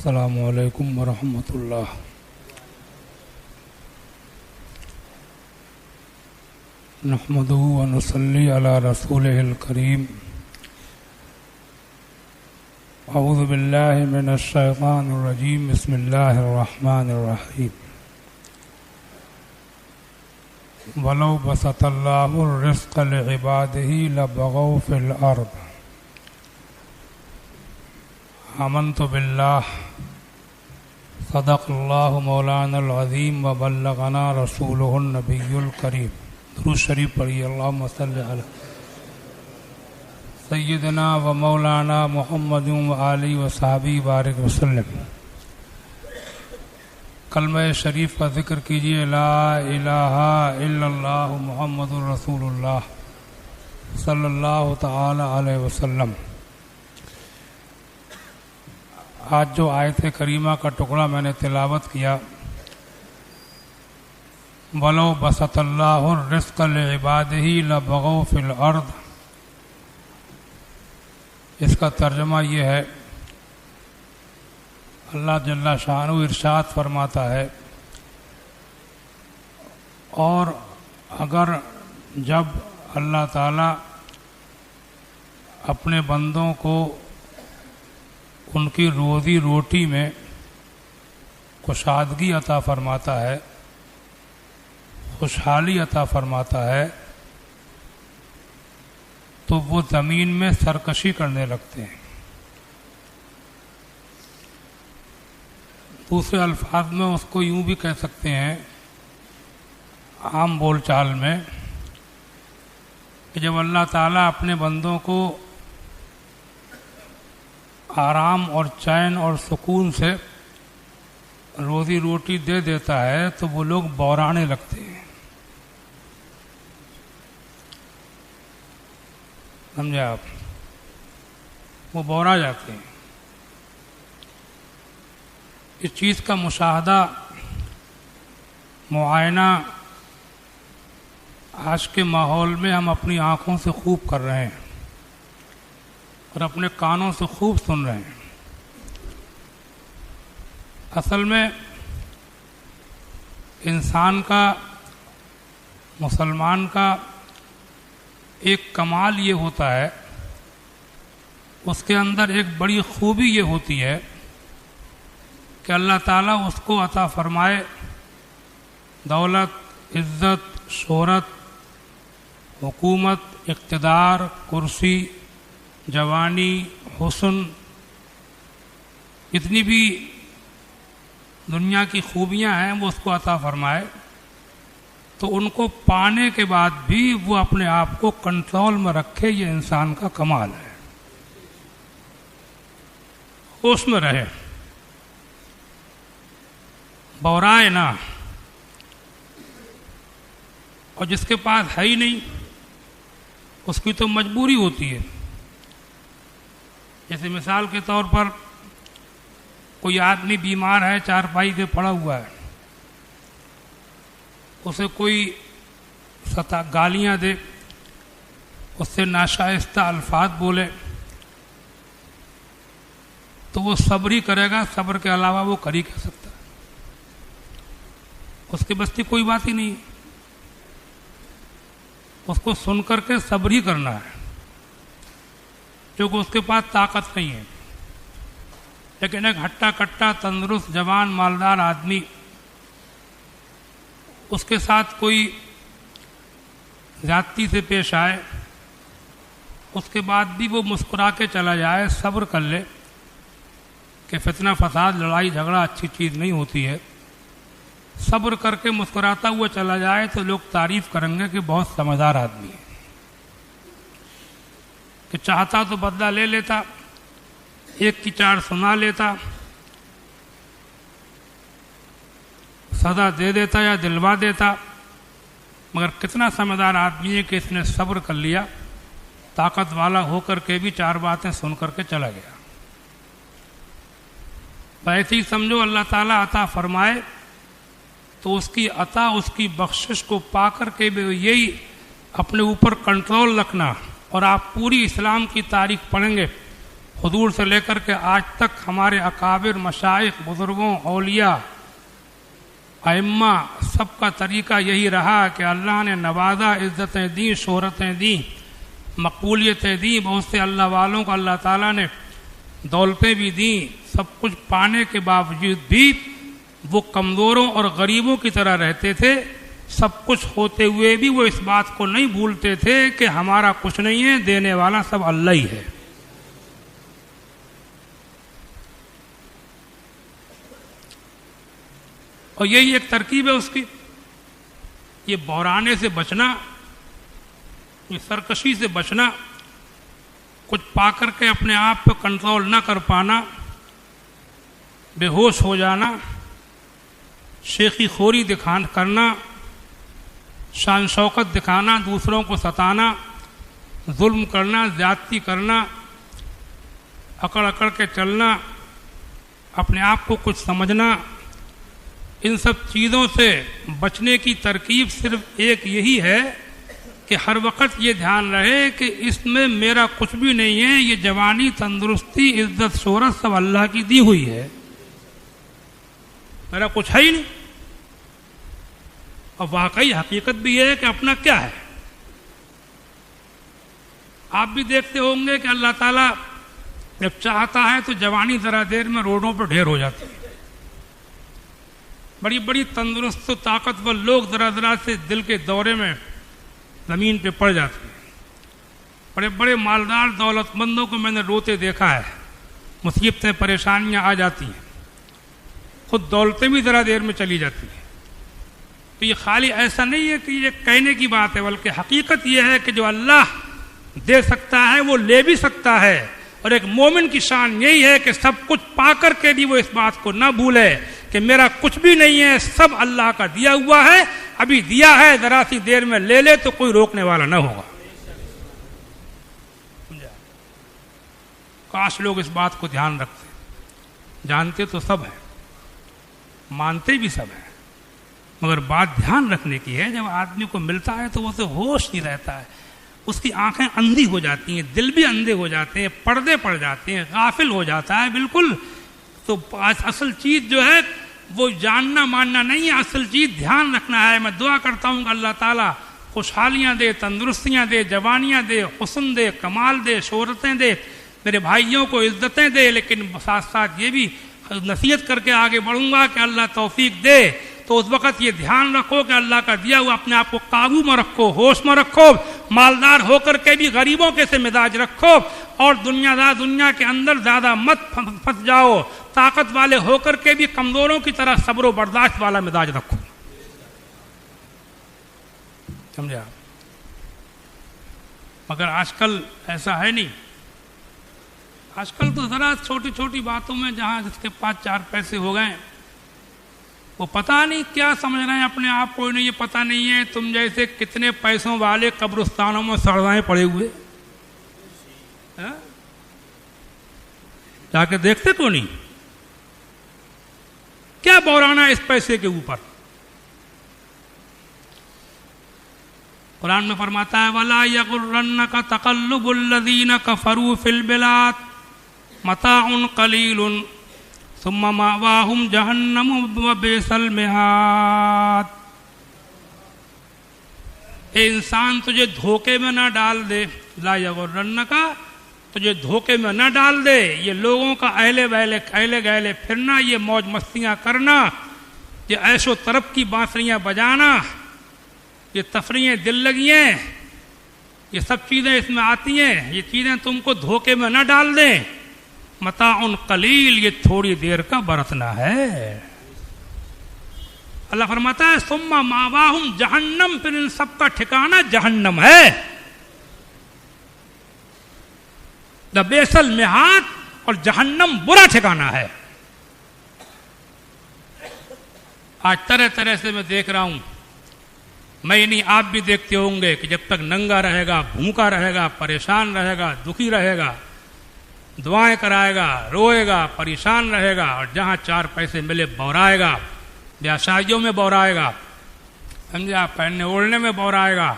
السلام علیکم ورحمۃ اللہ. نحمدہ ونصلی علی رسولہ الکریم. اعوذ باللہ من الشیطان الرجیم. بسم اللہ الرحمن الرحیم. وَلَوْ بَسَطَ اللَّهُ الرِّزْقَ لِعِبَادِهِ لَبَغَوْا فِي الْأَرْضِ آمنت باللہ صدق اللہ مولانا العظیم وبلغنا رسولہ النبی الکریم. درود شریف پڑھیے. اللہم صلی علی سیدنا و مولانا محمد و آلہ و صحابہ بارک وسلم. کلمہ شریف کا ذکر کیجیے. لا الہ الا اللہ محمد رسول اللہ صلی اللہ تعالی علیہ وسلم. آج جو آیت کریمہ کا ٹکڑا میں نے تلاوت کیا، وَلَوْ بَسَطَ اللَّهُ الرِّزْقَ لِعِبَادِهِ لَبَغَوْا فِي الْأَرْضِ، اس کا ترجمہ یہ ہے، اللہ جل شانہ ارشاد فرماتا ہے، اور اگر جب اللہ تعالیٰ اپنے بندوں کو ان کی روزی روٹی میں کشادگی عطا فرماتا ہے، خوشحالی عطا فرماتا ہے، تو وہ زمین میں سرکشی کرنے لگتے ہیں. دوسرے الفاظ میں اس کو یوں بھی کہہ سکتے ہیں عام بول چال میں، کہ جب اللہ تعالیٰ اپنے بندوں کو آرام اور چین اور سکون سے روزی روٹی دے دیتا ہے تو وہ لوگ بورانے لگتے ہیں. سمجھے آپ؟ وہ بورا جاتے ہیں. اس چیز کا مشاہدہ، معائنہ آج کے ماحول میں ہم اپنی آنکھوں سے خوب کر رہے ہیں اور اپنے کانوں سے خوب سن رہے ہیں. اصل میں انسان کا، مسلمان کا ایک کمال یہ ہوتا ہے، اس کے اندر ایک بڑی خوبی یہ ہوتی ہے کہ اللہ تعالیٰ اس کو عطا فرمائے دولت، عزت، شہرت، حکومت، اقتدار، کرسی، جوانی، حسن، جتنی بھی دنیا کی خوبیاں ہیں وہ اس کو عطا فرمائے، تو ان کو پانے کے بعد بھی وہ اپنے آپ کو کنٹرول میں رکھے. یہ انسان کا کمال ہے. ہوش میں رہے، بورائے نہ. اور جس کے پاس ہے ہی نہیں اس کی تو مجبوری ہوتی ہے. جیسے مثال کے طور پر کوئی آدمی بیمار ہے، چارپائی پہ پڑا ہوا ہے، اسے کوئی گالیاں دے، اس سے ناشائستہ الفاظ بولے، تو وہ صبر ہی کرے گا. صبر کے علاوہ وہ کر ہی کہہ سکتا ہے. اس کی بس کی کوئی بات ہی نہیں. اس کو سن کر کے صبر ہی کرنا ہے، کیونکہ اس کے پاس طاقت نہیں ہے. لیکن ایک ہٹا کٹا تندرست جوان مالدار آدمی، اس کے ساتھ کوئی زیادتی سے پیش آئے، اس کے بعد بھی وہ مسکرا کے چلا جائے، صبر کر لے کہ فتنہ فساد، لڑائی جھگڑا اچھی چیز نہیں ہوتی ہے، صبر کر کے مسکراتا ہوا چلا جائے، تو لوگ تعریف کریں گے کہ بہت سمجھدار آدمی ہے. کہ چاہتا تو بدلہ لے لیتا، ایک کی چار سنا لیتا، سزا دے دیتا یا دلوا دیتا، مگر کتنا سمجھدار آدمی ہے کہ اس نے صبر کر لیا، طاقت والا ہو کر کے بھی چار باتیں سن کر کے چلا گیا. ایسے ہی سمجھو اللہ تعالیٰ عطا فرمائے تو اس کی عطا، اس کی بخشش کو پا کر کے بھی یہی اپنے اوپر کنٹرول رکھنا. اور آپ پوری اسلام کی تاریخ پڑھیں گے، حضور سے لے کر کے آج تک ہمارے اکابر مشائخ بزرگوں اولیاء ائمہ سب کا طریقہ یہی رہا کہ اللہ نے نوازا، عزتیں دیں، شہرتیں دیں، مقبولیتیں دیں، بہت سے اللہ والوں کو اللہ تعالیٰ نے دولتیں بھی دیں، سب کچھ پانے کے باوجود بھی وہ کمزوروں اور غریبوں کی طرح رہتے تھے۔ سب کچھ ہوتے ہوئے بھی وہ اس بات کو نہیں بھولتے تھے کہ ہمارا کچھ نہیں ہے، دینے والا سب اللہ ہی ہے۔ اور یہی ایک ترکیب ہے اس کی، یہ بحرانے سے بچنا، یہ سرکشی سے بچنا، کچھ پا کر کے اپنے آپ پہ کنٹرول نہ کر پانا، بے ہوش ہو جانا، شیخی خوری کرنا، شان شوکت دکھانا، دوسروں کو ستانا، ظلم کرنا، زیادتی کرنا، اکڑ اکڑ کے چلنا، اپنے آپ کو کچھ سمجھنا، ان سب چیزوں سے بچنے کی ترکیب صرف ایک یہی ہے کہ ہر وقت یہ دھیان رہے کہ اس میں میرا کچھ بھی نہیں ہے، یہ جوانی، تندرستی، عزت، شہرت سب اللہ کی دی ہوئی ہے، میرا کچھ ہے ہی نہیں۔ اور واقعی حقیقت بھی ہے کہ اپنا کیا ہے۔ آپ بھی دیکھتے ہوں گے کہ اللہ تعالیٰ جب چاہتا ہے تو جوانی ذرا دیر میں روڈوں پر ڈھیر ہو جاتی ہے، بڑی بڑی تندرست و طاقتور لوگ ذرا ذرا سے دل کے دورے میں زمین پہ پڑ جاتے ہیں۔ بڑے بڑے مالدار دولت مندوں کو میں نے روتے دیکھا ہے، مصیبتیں پریشانیاں آ جاتی ہیں، خود دولتیں بھی ذرا دیر میں چلی جاتی ہیں۔ تو یہ خالی ایسا نہیں ہے کہ یہ کہنے کی بات ہے، بلکہ حقیقت یہ ہے کہ جو اللہ دے سکتا ہے وہ لے بھی سکتا ہے، اور ایک مومن کی شان یہی ہے کہ سب کچھ پا کر کے بھی وہ اس بات کو نہ بھولے کہ میرا کچھ بھی نہیں ہے، سب اللہ کا دیا ہوا ہے، ابھی دیا ہے، ذرا سی دیر میں لے لے تو کوئی روکنے والا نہ ہوگا۔ کاش لوگ اس بات کو دھیان رکھتے، جانتے تو سب ہیں، مانتے بھی سب ہیں، مگر بات دھیان رکھنے کی ہے، جب آدمی کو ملتا ہے تو وہ اسے ہوش نہیں رہتا ہے، اس کی آنکھیں اندھی ہو جاتی ہیں، دل بھی اندھے ہو جاتے ہیں، پردے پڑ جاتے ہیں، غافل ہو جاتا ہے بالکل۔ تو اصل چیز جو ہے وہ جاننا ماننا نہیں ہے، اصل چیز دھیان رکھنا ہے۔ میں دعا کرتا ہوں کہ اللہ تعالیٰ خوشحالیاں دے، تندرستیاں دے، جوانیاں دے، حسن دے، کمال دے، شہرتیں دے، میرے بھائیوں کو عزتیں دے، لیکن ساتھ ساتھ یہ بھی نصیحت کر کے آگے بڑھوں گا کہ اللہ توفیق دے تو اس وقت یہ دھیان رکھو کہ اللہ کا دیا ہوا اپنے آپ کو قابو میں رکھو، ہوش میں رکھو، مالدار ہو کر کے بھی غریبوں کے سے مزاج رکھو، اور دنیا کے اندر زیادہ مت پھنس جاؤ، طاقت والے ہو کر کے بھی کمزوروں کی طرح صبر و برداشت والا مزاج رکھو۔ سمجھا؟ مگر آج کل ایسا ہے نہیں، آج کل تو ذرا چھوٹی چھوٹی باتوں میں جہاں جس کے پاس 4 پیسے ہو گئے وہ پتہ نہیں کیا سمجھ رہے ہیں اپنے آپ کو، انہیں یہ پتہ نہیں ہے تم جیسے کتنے پیسوں والے قبرستانوں میں سڑوائے پڑے ہوئے، جا کے دیکھتے کو نہیں کیا بورانا اس پیسے کے اوپر۔ قرآن میں فرماتا ہے وَلَا يَغُرَّنَّكَ تَقَلُّبُ الَّذِينَ كَفَرُوا فِي الْبِلَادِ مَتَاعٌ قَلِيلٌ ثُمَّ مَأْوَاهُمْ جَهَنَّمُ وَبِئْسَ الْمِہَادُ۔ اے انسان تجھے دھوکے میں نہ ڈال دے، لا یغرنک، تجھے دھوکے میں نہ ڈال دے، یہ لوگوں کا اہلے گہلے پھرنا، یہ موج مستیاں کرنا، یہ عیش و طرب کی بانسریاں بجانا، یہ تفریحیں دل لگیاں، یہ سب چیزیں اس میں آتی ہیں، یہ چیزیں تم کو دھوکے میں نہ ڈال دیں۔ متاع قلیل، یہ تھوڑی دیر کا برتنا ہے۔ اللہ فرماتا ہے ثم ماواہم جہنم، پھر ان سب کا ٹھکانہ جہنم ہے۔ بئس المہاد، اور جہنم برا ٹھکانہ ہے۔ آج طرح طرح سے میں دیکھ رہا ہوں، میں نہیں آپ بھی دیکھتے ہوں گے کہ جب تک ننگا رہے گا، بھوکا رہے گا، پریشان رہے گا، دکھی رہے گا، دعائیں کرائے گا، روئے گا، پریشان رہے گا، اور جہاں 4 پیسے ملے بورائے گا، بیاہ شادیوں میں بورائے گا، سمجھا، پہننے اوڑھنے میں بورائے گا،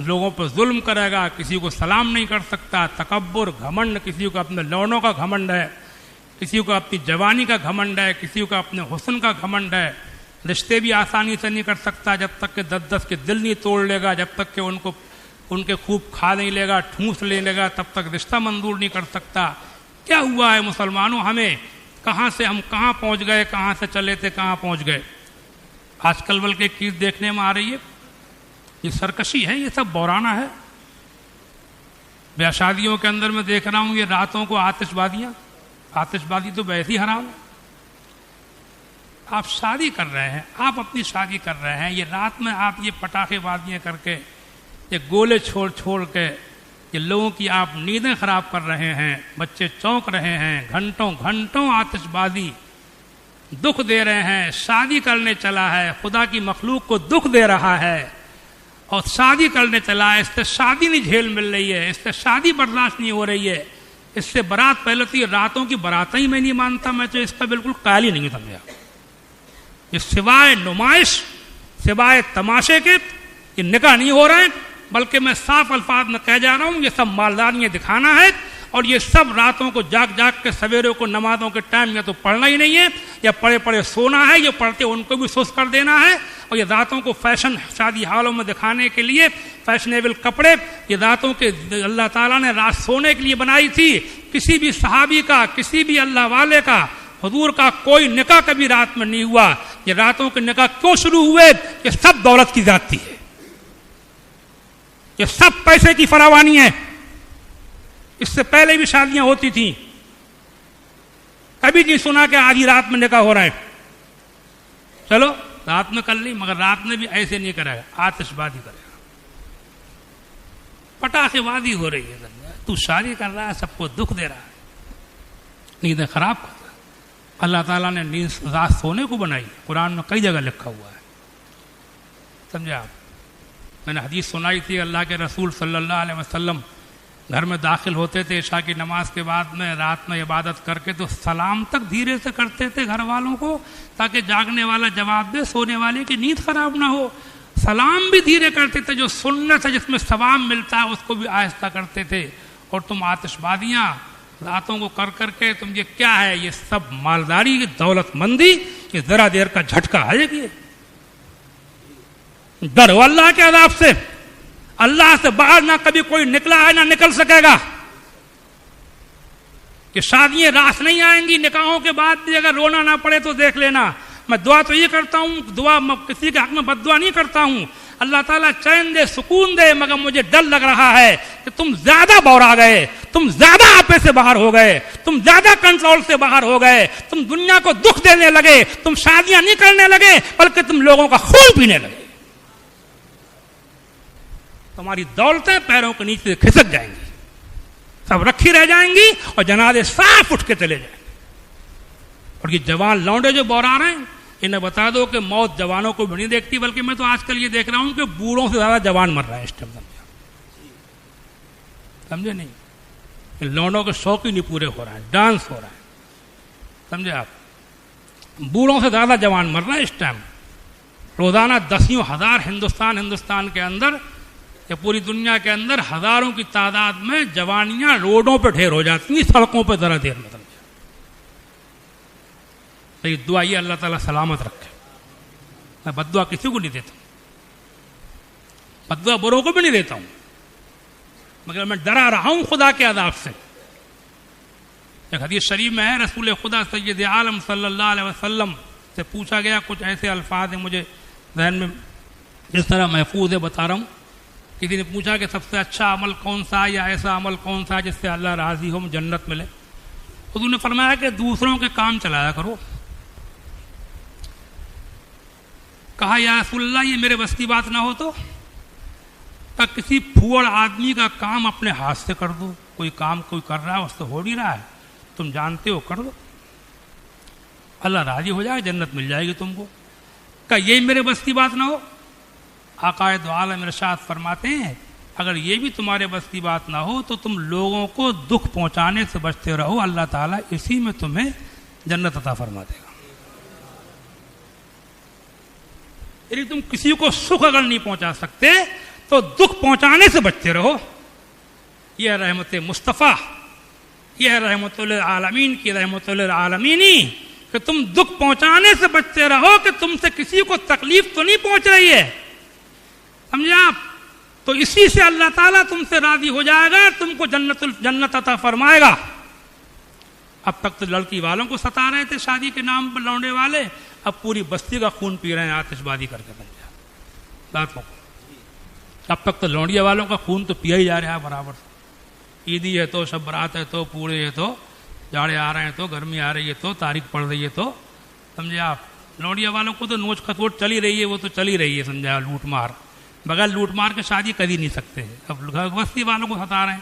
لوگوں پر ظلم کرے گا، کسی کو سلام نہیں کر سکتا، تکبر، گھمنڈ، کسی کو اپنے لونوں کا گھمنڈ ہے، کسی کو اپنی جوانی کا گھمنڈ ہے، کسی کو اپنے حسن کا گھمنڈ ہے، رشتے بھی آسانی سے نہیں کر سکتا جب تک کہ 10 کے دل نہیں توڑ لے گا، جب تک کہ ان کے خوب کھا نہیں لے گا، ٹھونس لے لے گا، تب تک رشتہ منظور نہیں کر سکتا۔ کیا ہوا ہے مسلمانوں ہمیں؟ کہاں سے ہم کہاں پہنچ گئے، کہاں سے چلے تھے کہاں پہنچ گئے؟ آج کل بلکہ ایک چیز دیکھنے میں آ رہی ہے، یہ سرکشی ہے، یہ سب بورانا ہے۔ بیاہ شادیوں کے اندر میں دیکھ رہا ہوں یہ راتوں کو آتش بازی تو ویسے ہی حرام ہے۔ آپ شادی کر رہے ہیں، آپ اپنی شادی کر رہے ہیں، یہ رات میں آپ یہ پٹاخے بازیاں کر کے، یہ گولے چھوڑ کے، یہ لوگوں کی آپ نیندیں خراب کر رہے ہیں، بچے چونک رہے ہیں، گھنٹوں آتش بازی، دکھ دے رہے ہیں۔ شادی کرنے چلا ہے، خدا کی مخلوق کو دکھ دے رہا ہے، اور شادی کرنے چلا ہے، اس سے شادی نہیں جھیل مل رہی ہے، اس سے شادی برداشت نہیں ہو رہی ہے، اس سے برات پہلے تو یہ راتوں کی براتیں ہی میں نہیں مانتا، میں تو اس کا بالکل قائل ہی نہیں سمجھا۔ یہ سوائے نمائش، سوائے تماشے کے یہ نکاح نہیں ہو رہے ہیں، بلکہ میں صاف الفاظ میں کہہ جا رہا ہوں، یہ سب مالداریاں دکھانا ہے، اور یہ سب راتوں کو جاگ کے سویرے کو نمازوں کے ٹائم یا تو پڑھنا ہی نہیں ہے، یا پڑھے سونا ہے، یا پڑھتے ان کو بھی سست کر دینا ہے، اور یہ راتوں کو فیشن شادی ہالوں میں دکھانے کے لیے فیشنیبل کپڑے، یہ راتوں کے اللہ تعالیٰ نے رات سونے کے لیے بنائی تھی۔ کسی بھی صحابی کا، کسی بھی اللہ والے کا، حضور کا کوئی نکاح کبھی رات میں نہیں ہوا۔ یہ راتوں کے نکاح کیوں شروع ہوئے؟ یہ سب دولت کی زیادتی ہے، یہ سب پیسے کی فراوانی ہے۔ اس سے پہلے بھی شادیاں ہوتی تھیں، کبھی نہیں سنا کہ آدھی رات میں نکاح ہو رہا ہے۔ چلو رات میں کر لی، مگر رات میں بھی ایسے نہیں کرے گا، آتش بازی کرے گا، پٹاخے بازی ہو رہی ہے، تو شادی کر رہا ہے، سب کو دکھ دے رہا ہے، نیندیں خراب کر رہا ہے۔ اللہ تعالیٰ نے نیند رات سونے کو بنائی، قرآن میں کئی جگہ لکھا ہوا ہے، سمجھے آپ؟ میں نے حدیث سنائی تھی، اللہ کے رسول صلی اللہ علیہ وسلم گھر میں داخل ہوتے تھے عشاء کی نماز کے بعد میں، رات میں عبادت کر کے تو سلام تک دھیرے سے کرتے تھے گھر والوں کو، تاکہ جاگنے والا جواب دے، سونے والے کی نیند خراب نہ ہو۔ سلام بھی دھیرے کرتے تھے، جو سنت ہے جس میں ثواب ملتا ہے اس کو بھی آہستہ کرتے تھے۔ اور تم آتش بازیاں راتوں کو کر کے، تم یہ کیا ہے؟ یہ سب مالداری، دولت مندی، یہ ذرا دیر کا جھٹکا ہے۔ یہ ڈرو اللہ کے عذاب سے، اللہ سے باہر نہ کبھی کوئی نکلا ہے نہ نکل سکے گا۔ کہ شادیاں راس نہیں آئیں گی، نکاحوں کے بعد بھی اگر رونا نہ پڑے تو دیکھ لینا۔ میں دعا تو یہ کرتا ہوں، دعا کسی کے حق میں بد دعا نہیں کرتا ہوں، اللہ تعالیٰ چین دے، سکون دے، مگر مجھے ڈر لگ رہا ہے کہ تم زیادہ بورا گئے، تم زیادہ آپے سے باہر ہو گئے، تم زیادہ کنٹرول سے باہر ہو گئے، تم دنیا کو دکھ دینے لگے، تم شادیاں نہیں کرنے لگے بلکہ تم لوگوں کا خون پینے لگے۔ تمہاری دولتیں پیروں کے نیچے کھسک جائیں گی، سب رکھی رہ جائیں گی، اور جنازے صاف اٹھ کے چلے جائیں گے۔ اور یہ جوان لونڈے جو بورا رہے ہیں، انہیں بتا دو کہ موت جوانوں کو بھی نہیں دیکھتی، بلکہ میں تو آج کل یہ دیکھ رہا ہوں کہ بوڑھوں سے زیادہ جوان مر رہا ہے اس ٹائم۔ سمجھے نہیں؟ لونڈوں کے شوق ہی نہیں پورے ہو رہا ہے، ڈانس ہو رہا ہے، سمجھے آپ؟ بوڑھوں سے زیادہ جوان مر رہا ہے اس ٹائم۔ روزانہ 10,000 ہندوستان کے اندر یا پوری دنیا کے اندر ہزاروں کی تعداد میں جوانیاں روڈوں پہ ڈھیر ہو جاتی ہیں، سڑکوں پہ ذرا دیر میں۔ میری دعا یہ اللہ تعالیٰ سلامت رکھے۔ میں بد دعا کسی کو نہیں دیتا، بد دعا بروں کو بھی نہیں دیتا ہوں، مگر میں ڈرا رہا ہوں خدا کے عذاب سے۔ ایک حدیث شریف میں ہے، رسول خدا سید عالم صلی اللہ علیہ وسلم سے پوچھا گیا، کچھ ایسے الفاظ ہیں مجھے ذہن میں جس طرح محفوظ ہے بتا رہا ہوں۔ کسی نے پوچھا کہ سب سے اچھا عمل کون سا ہے، یا ایسا عمل کون سا ہے جس سے اللہ راضی ہو، جنت ملے؟ حضور نے فرمایا کہ دوسروں کے کام چلایا کرو۔ کہا یا رسول اللہ یہ میرے بس کی بات نہ ہو تو؟ کہ کسی پھوڑ آدمی کا کام اپنے ہاتھ سے کر دو، کوئی کام کوئی کر رہا ہے اس سے ہو نہیں رہا ہے، تم جانتے ہو، کر دو، اللہ راضی ہو جائے، جنت مل جائے گی تم کو۔ کہ یہ میرے بس کی بات نہ ہو؟ آقا دو عالم ارشاد فرماتے ہیں اگر یہ بھی تمہارے بس کی بات نہ ہو تو تم لوگوں کو دکھ پہنچانے سے بچتے رہو، اللہ تعالیٰ اسی میں تمہیں جنت عطا فرما دے گا۔ یعنی تم کسی کو سکھ اگر نہیں پہنچا سکتے تو دکھ پہنچانے سے بچتے رہو. یہ رحمت مصطفیٰ، یہ رحمت للعالمین کی رحمت للعالمینی کہ تم دکھ پہنچانے سے بچتے رہو کہ تم سے کسی کو تکلیف تو نہیں پہنچ رہی ہے. سمجھے آپ؟ تو اسی سے اللہ تعالیٰ تم سے راضی ہو جائے گا، تم کو جنت عطا فرمائے گا. اب تک تو لڑکی والوں کو ستا رہے تھے شادی کے نام پر لونڈے والے، اب پوری بستی کا خون پی رہے ہیں آتش بازی کر کے. بات اب تک تو لونڈیا والوں کا خون تو پیا ہی جا رہا ہے برابر. عیدی ہے تو شب برات ہے تو پوڑے ہے تو جاڑے آ رہے ہیں تو گرمی آ رہی ہے تو تاریخ پڑ رہی ہے تو سمجھے آپ. لونڈیا والوں کو تو نوچ کھتوٹ چلی رہی ہے، وہ تو چلی رہی ہے سمجھا. لوٹ مار بغیر لوٹ مار کے شادی کر ہی نہیں سکتے. اب بستی والوں کو ستا رہے ہیں.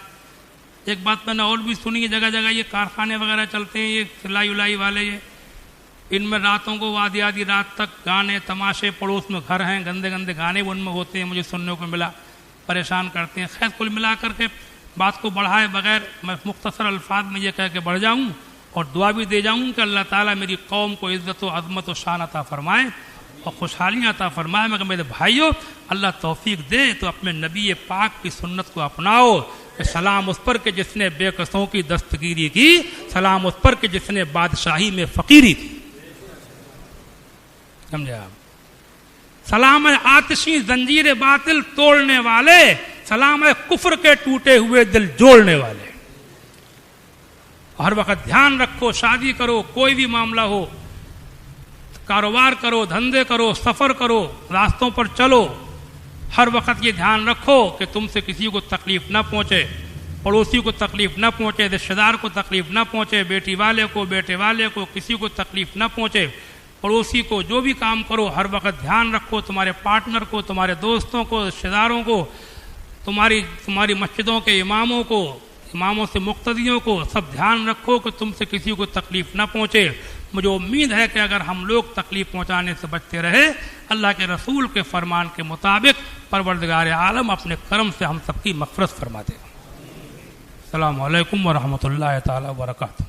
ایک بات میں نے اور بھی سنی ہے، جگہ جگہ یہ کارخانے وغیرہ چلتے ہیں، یہ سلائی ولائی والے، یہ ان میں راتوں کو آدھی آدھی رات تک گانے تماشے، پڑوس میں گھر ہیں گندے گندے گانے ان میں ہوتے ہیں، مجھے سننے کو ملا، پریشان کرتے ہیں. خیر کل ملا کر کے بات کو بڑھائے بغیر میں مختصر الفاظ میں یہ کہہ کے بڑھ جاؤں اور دعا بھی دے جاؤں کہ اللہ تعالیٰ میری قوم کو عزت و عظمت و شان عطا فرمائے اور خوشحالیاں عطا فرمائے. مگر میرے بھائیوں اللہ توفیق دے تو اپنے نبی پاک کی سنت کو اپناؤ کہ سلام اس پر کہ جس نے بے کسوں کی دستگیری کی، سلام اس پر کہ جس نے بادشاہی میں فقیری کی. سمجھے آپ؟ سلام ہے آتشی زنجیر باطل توڑنے والے، سلام ہے کفر کے ٹوٹے ہوئے دل جوڑنے والے. ہر وقت دھیان رکھو، شادی کرو، کوئی بھی معاملہ ہو، کاروبار کرو، دھندے کرو، سفر کرو، راستوں پر چلو، ہر وقت یہ دھیان رکھو کہ تم سے کسی کو تکلیف نہ پہنچے، پڑوسی کو تکلیف نہ پہنچے، رشتہ دار کو تکلیف نہ پہنچے، بیٹی والے کو، بیٹے والے کو، کسی کو تکلیف نہ پہنچے. پڑوسی کو جو بھی کام کرو ہر وقت دھیان رکھو، تمہارے پارٹنر کو، تمہارے دوستوں کو، رشتہ داروں کو، تمہاری مسجدوں کے اماموں کو، اماموں سے مقتدیوں کو، سب دھیان رکھو کہ تم سے کسی کو تکلیف نہ پہنچے. مجھے امید ہے کہ اگر ہم لوگ تکلیف پہنچانے سے بچتے رہے، اللہ کے رسول کے فرمان کے مطابق پروردگار عالم اپنے کرم سے ہم سب کی مغفرت فرما دے. السلام علیکم ورحمۃ اللہ تعالی وبرکاتہ.